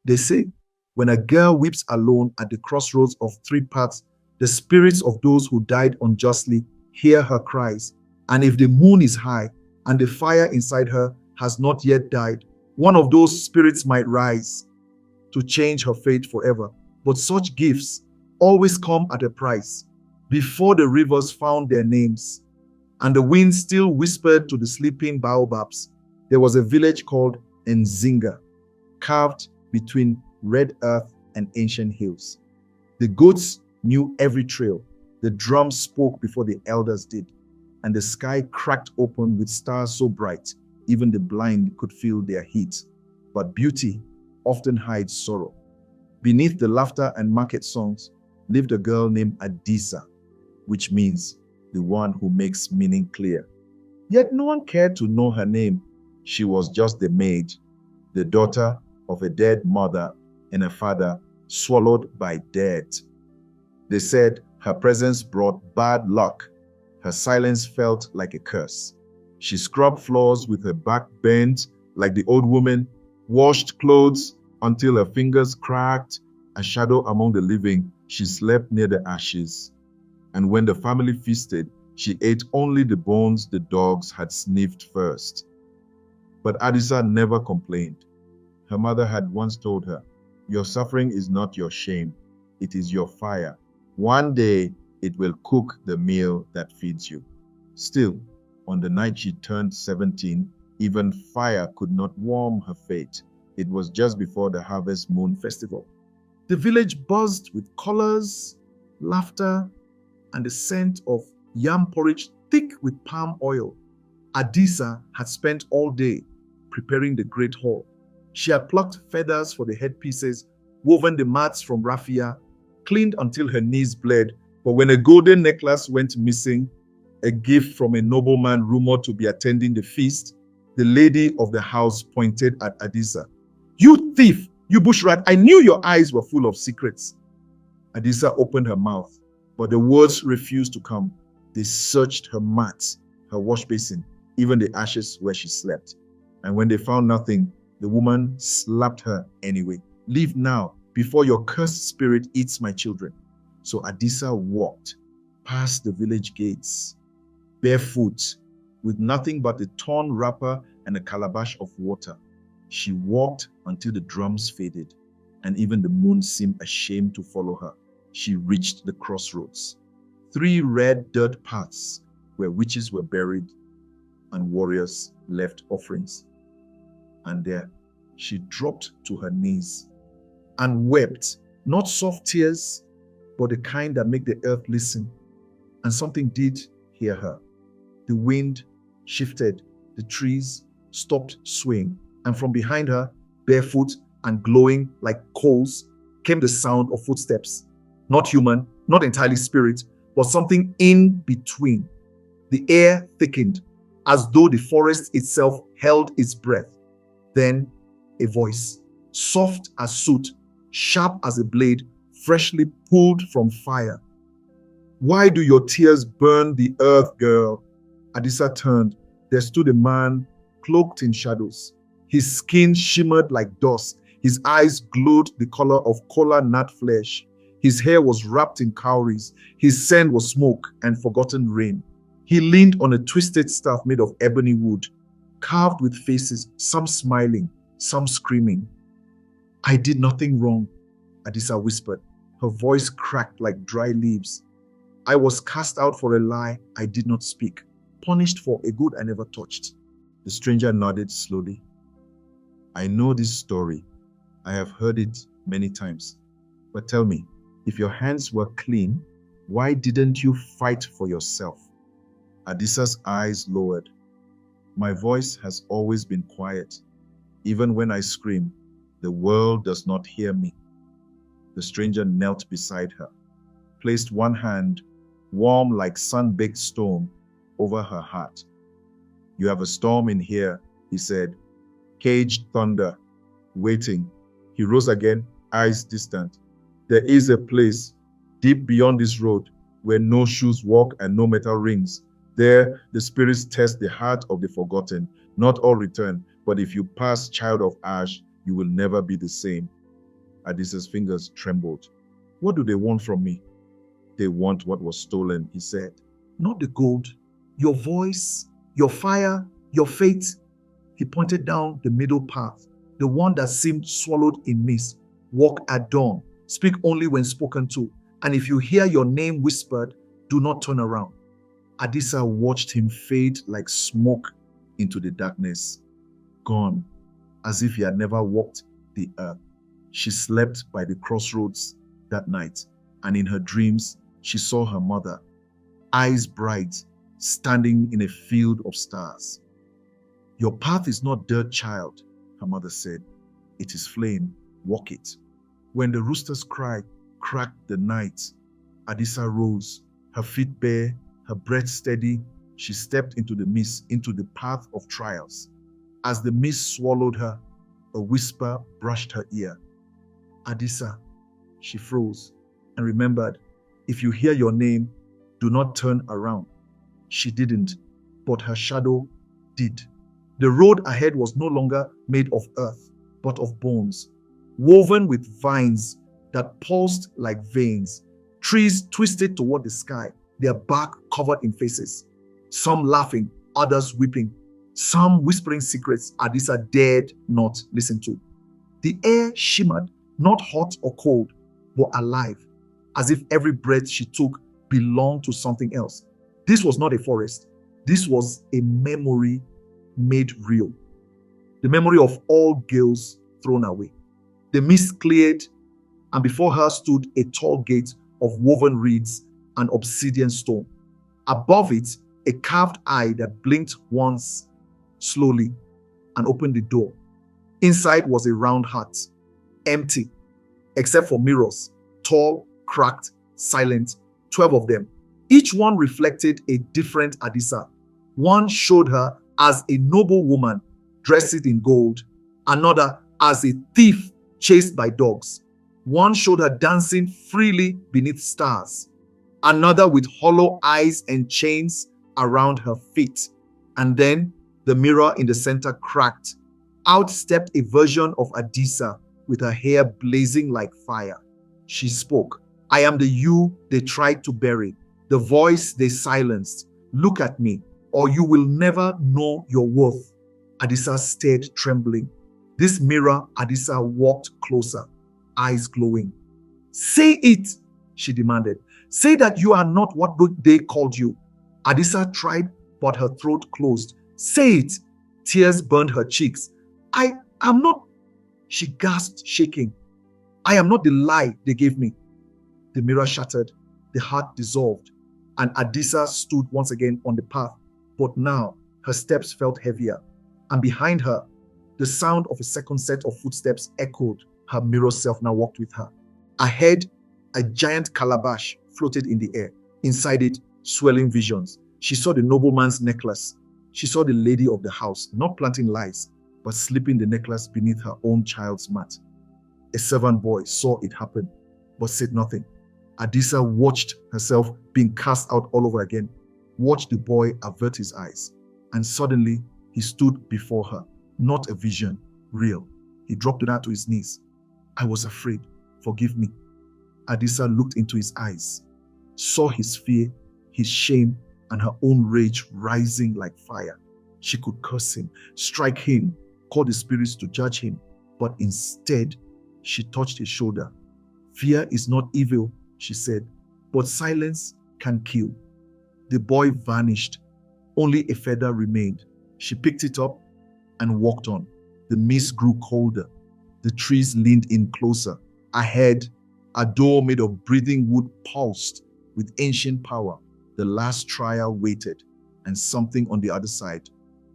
They say, when a girl weeps alone at the crossroads of three paths, the spirits of those who died unjustly hear her cries. And if the moon is high and the fire inside her has not yet died, one of those spirits might rise to change her fate forever. But such gifts always come at a price. Before the rivers found their names, and the wind still whispered to the sleeping baobabs, there was a village called Nzinga, carved between red earth and ancient hills. The goats knew every trail. The drums spoke before the elders did, and the sky cracked open with stars so bright, even the blind could feel their heat. But beauty often hides sorrow. Beneath the laughter and market songs lived a girl named Adisa, which means the one who makes meaning clear. Yet no one cared to know her name. She was just the maid, the daughter of a dead mother and a father swallowed by death. They said her presence brought bad luck. Her silence felt like a curse. She scrubbed floors with her back bent like the old woman, washed clothes until her fingers cracked. A shadow among the living, she slept near the ashes. And when the family feasted, she ate only the bones the dogs had sniffed first. But Adisa never complained. Her mother had once told her, "Your suffering is not your shame, it is your fire. One day it will cook the meal that feeds you." Still, on the night she turned 17, even fire could not warm her fate. It was just before the Harvest Moon Festival. The village buzzed with colors, laughter, and the scent of yam porridge thick with palm oil. Adisa had spent all day preparing the great hall. She had plucked feathers for the headpieces, woven the mats from raffia, cleaned until her knees bled. But when a golden necklace went missing, a gift from a nobleman rumored to be attending the feast, the lady of the house pointed at Adisa. "You thief! You bushrat! I knew your eyes were full of secrets." Adisa opened her mouth, but the words refused to come. They searched her mats, her wash basin, even the ashes where she slept. And when they found nothing, the woman slapped her anyway. "Leave now, before your cursed spirit eats my children." So Adisa walked past the village gates, barefoot, with nothing but a torn wrapper and a calabash of water. She walked until the drums faded, and even the moon seemed ashamed to follow her. She reached the crossroads. 3 red dirt paths where witches were buried and warriors left offerings. And there she dropped to her knees and wept, not soft tears, but the kind that make the earth listen. And something did hear her. The wind shifted, the trees stopped swaying, and from behind her, barefoot and glowing like coals, came the sound of footsteps. Not human, not entirely spirit, but something in between. The air thickened, as though the forest itself held its breath. Then a voice, soft as soot, sharp as a blade, freshly pulled from fire. "Why do your tears burn the earth, girl?" Adisa turned. There stood a man cloaked in shadows. His skin shimmered like dust. His eyes glowed the color of kola nut flesh. His hair was wrapped in cowries. His scent was smoke and forgotten rain. He leaned on a twisted staff made of ebony wood, carved with faces, some smiling, some screaming. "I did nothing wrong," Adisa whispered. Her voice cracked like dry leaves. "I was cast out for a lie I did not speak, punished for a good I never touched." The stranger nodded slowly. "I know this story. I have heard it many times. But tell me, if your hands were clean, why didn't you fight for yourself?" Adisa's eyes lowered. "My voice has always been quiet. Even when I scream, the world does not hear me." The stranger knelt beside her, placed one hand, warm like sun-baked stone, over her heart. "You have a storm in here," he said. "Caged thunder, waiting." He rose again, eyes distant. "There is a place, deep beyond this road, where no shoes walk and no metal rings. There, the spirits test the heart of the forgotten. Not all return, but if you pass, child of ash, you will never be the same." Adisa's fingers trembled. What do they want from me? They want what was stolen, he said. Not the gold, your voice, your fire, your faith. He pointed down the middle path, the one that seemed swallowed in mist. Walk at dawn, speak only when spoken to, and if you hear your name whispered, do not turn around. Adisa watched him fade like smoke into the darkness. Gone, as if he had never walked the earth. She slept by the crossroads that night, and in her dreams, she saw her mother, eyes bright, standing in a field of stars. Your path is not dirt, child, her mother said. It is flame, walk it. When the roosters cried, cracked the night, Adisa rose, her feet bare, her breath steady. She stepped into the mist, into the path of trials. As the mist swallowed her, a whisper brushed her ear. Adisa, she froze and remembered, if you hear your name, do not turn around. She didn't, but her shadow did. The road ahead was no longer made of earth, but of bones, woven with vines that pulsed like veins, trees twisted toward the sky, their bark covered in faces, some laughing, others weeping, some whispering secrets Adisa dared not listen to. The air shimmered, not hot or cold, but alive, as if every breath she took belonged to something else. This was not a forest. This was a memory made real. The memory of all gales thrown away. The mist cleared, and before her stood a tall gate of woven reeds and obsidian stone. Above it, a carved eye that blinked once slowly and opened the door. Inside was a round hut, empty, except for mirrors, tall, cracked, silent, 12 of them. Each one reflected a different Adisa. One showed her as a noble woman dressed in gold, another as a thief chased by dogs. One showed her dancing freely beneath stars, another with hollow eyes and chains around her feet. And then the mirror in the center cracked. Out stepped a version of Adisa with her hair blazing like fire. She spoke. I am the you they tried to bury, the voice they silenced. Look at me, or you will never know your worth. Adisa stared, trembling. This mirror, Adisa walked closer, eyes glowing. Say it, she demanded. Say that you are not what they called you. Adisa tried, but her throat closed. Say it. Tears burned her cheeks. I am not, she gasped, shaking. I am not the lie they gave me. The mirror shattered, the heart dissolved, and Adisa stood once again on the path. But now her steps felt heavier, and behind her, the sound of a second set of footsteps echoed. Her mirror self now walked with her. Ahead, a giant calabash floated in the air. Inside it, swelling visions. She saw the nobleman's necklace. She saw the lady of the house, not planting lies, but slipping the necklace beneath her own child's mat. A servant boy saw it happen, but said nothing. Adisa watched herself being cast out all over again, watched the boy avert his eyes, and suddenly he stood before her. Not a vision, real. He dropped down to his knees. I was afraid. Forgive me. Adisa looked into his eyes, saw his fear, his shame, and her own rage rising like fire. She could curse him, strike him, call the spirits to judge him, but instead, she touched his shoulder. Fear is not evil, she said, but silence can kill. The boy vanished. Only a feather remained. She picked it up and walked on. The mist grew colder. The trees leaned in closer. Ahead, a door made of breathing wood pulsed with ancient power. The last trial waited, and something on the other side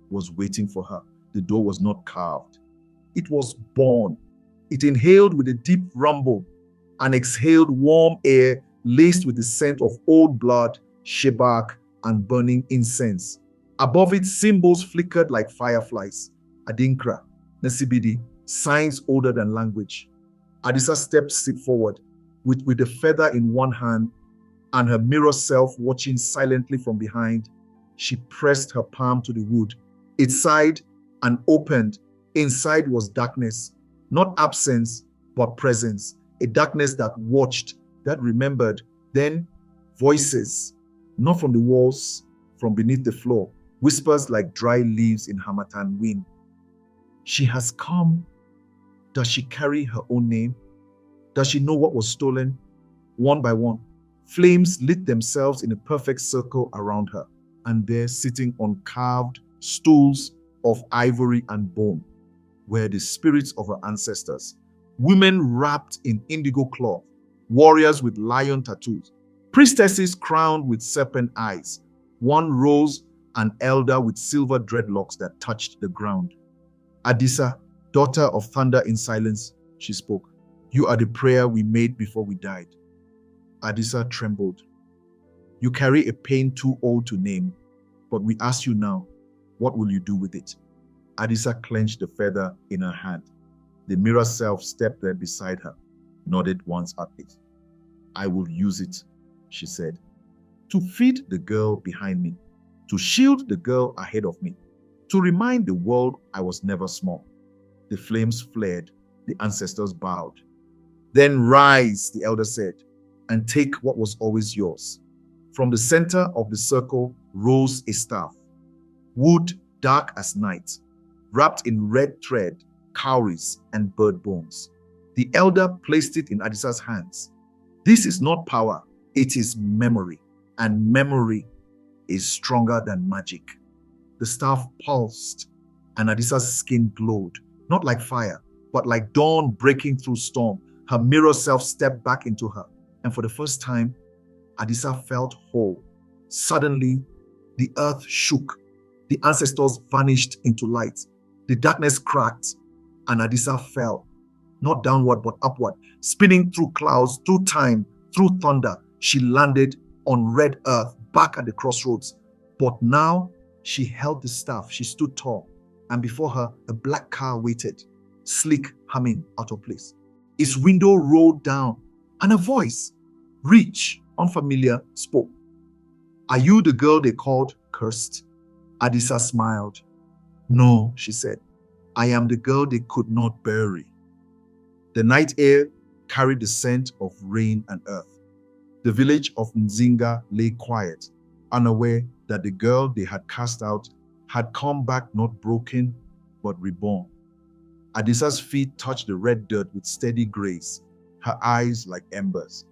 was waiting for her. The door was not carved. It was born. It inhaled with a deep rumble and exhaled warm air laced with the scent of old blood, shebak, and burning incense. Above it, symbols flickered like fireflies. Adinkra, Nasibidi, signs older than language. Adisa stepped forward with the feather in one hand and her mirror self watching silently from behind. She pressed her palm to the wood. It sighed and opened. Inside was darkness, not absence, but presence, a darkness that watched, that remembered. Then voices, not from the walls, from beneath the floor, whispers like dry leaves in Harmattan wind. She has come. Does she carry her own name? Does she know what was stolen? One by one, flames lit themselves in a perfect circle around her, and there, sitting on carved stools of ivory and bone, were the spirits of her ancestors. Women wrapped in indigo cloth, warriors with lion tattoos, priestesses crowned with serpent eyes. One rose, an elder with silver dreadlocks that touched the ground. Adisa, daughter of thunder in silence, she spoke. You are the prayer we made before we died. Adisa trembled. You carry a pain too old to name, but we ask you now, what will you do with it? Adisa clenched the feather in her hand. The mirror self stepped there beside her, nodded once at it. I will use it, she said, to feed the girl behind me, to shield the girl ahead of me, to remind the world I was never small. The flames flared, the ancestors bowed. Then rise, the elder said, and take what was always yours. From the center of the circle rose a staff, wood dark as night, wrapped in red thread, cowries, and bird bones. The elder placed it in Adisa's hands. This is not power, it is memory, and memory is stronger than magic. The staff pulsed, and Adisa's skin glowed, not like fire, but like dawn breaking through storm. Her mirror self stepped back into her, and for the first time, Adisa felt whole. Suddenly, the earth shook. The ancestors vanished into light. The darkness cracked, and Adisa fell, not downward but upward, spinning through clouds, through time, through thunder. She landed on red earth, back at the crossroads. But now, she held the staff. She stood tall, and before her, a black car waited, sleek, humming, out of place. Its window rolled down, and a voice, rich, unfamiliar, spoke. Are you the girl they called cursed? Adisa smiled. No, she said. I am the girl they could not bury. The night air carried the scent of rain and earth. The village of Nzinga lay quiet, unaware that the girl they had cast out had come back not broken, but reborn. Adisa's feet touched the red dirt with steady grace, her eyes like embers.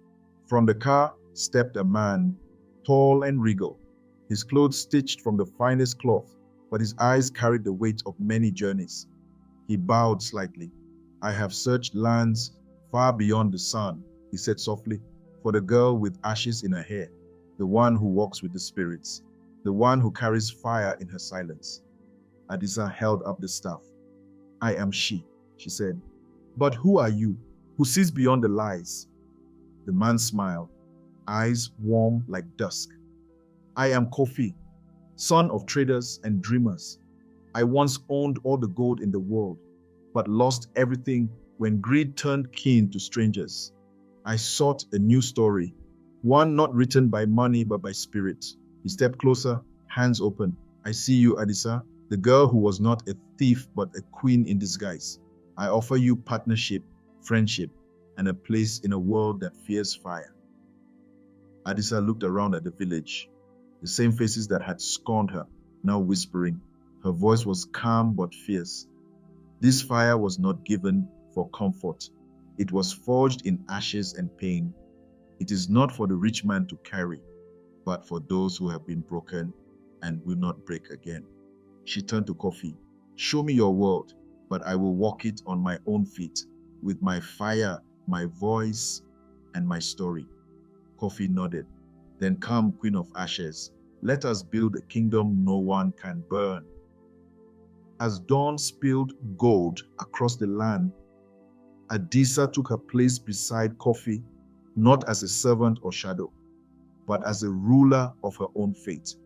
From the car stepped a man, tall and regal, his clothes stitched from the finest cloth, but his eyes carried the weight of many journeys. He bowed slightly. I have searched lands far beyond the sun, he said softly, for the girl with ashes in her hair, the one who walks with the spirits, the one who carries fire in her silence. Adisa held up the staff. I am she said. But who are you, who sees beyond the lies? The man smiled, eyes warm like dusk. I am Kofi, son of traders and dreamers. I once owned all the gold in the world, but lost everything when greed turned keen to strangers. I sought a new story, one not written by money but by spirit. He stepped closer, hands open. I see you, Adisa, the girl who was not a thief but a queen in disguise. I offer you partnership, friendship, and a place in a world that fears fire. Adisa looked around at the village, the same faces that had scorned her, now whispering. Her voice was calm but fierce. This fire was not given for comfort. It was forged in ashes and pain. It is not for the rich man to carry, but for those who have been broken and will not break again. She turned to Kofi. Show me your world, but I will walk it on my own feet, with my fire, my voice, and my story. Kofi nodded. Then come, Queen of Ashes, let us build a kingdom no one can burn. As dawn spilled gold across the land, Adisa took her place beside Kofi, not as a servant or shadow, but as a ruler of her own fate.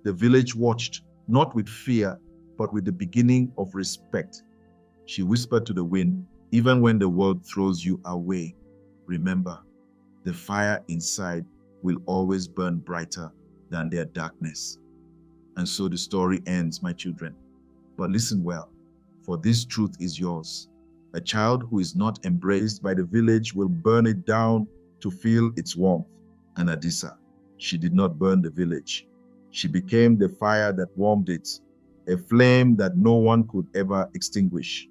The village watched, not with fear, but with the beginning of respect. She whispered to the wind, even when the world throws you away, remember, the fire inside will always burn brighter than their darkness. And so the story ends, my children. But listen well, for this truth is yours. A child who is not embraced by the village will burn it down to feel its warmth. And Adisa, she did not burn the village. She became the fire that warmed it, a flame that no one could ever extinguish.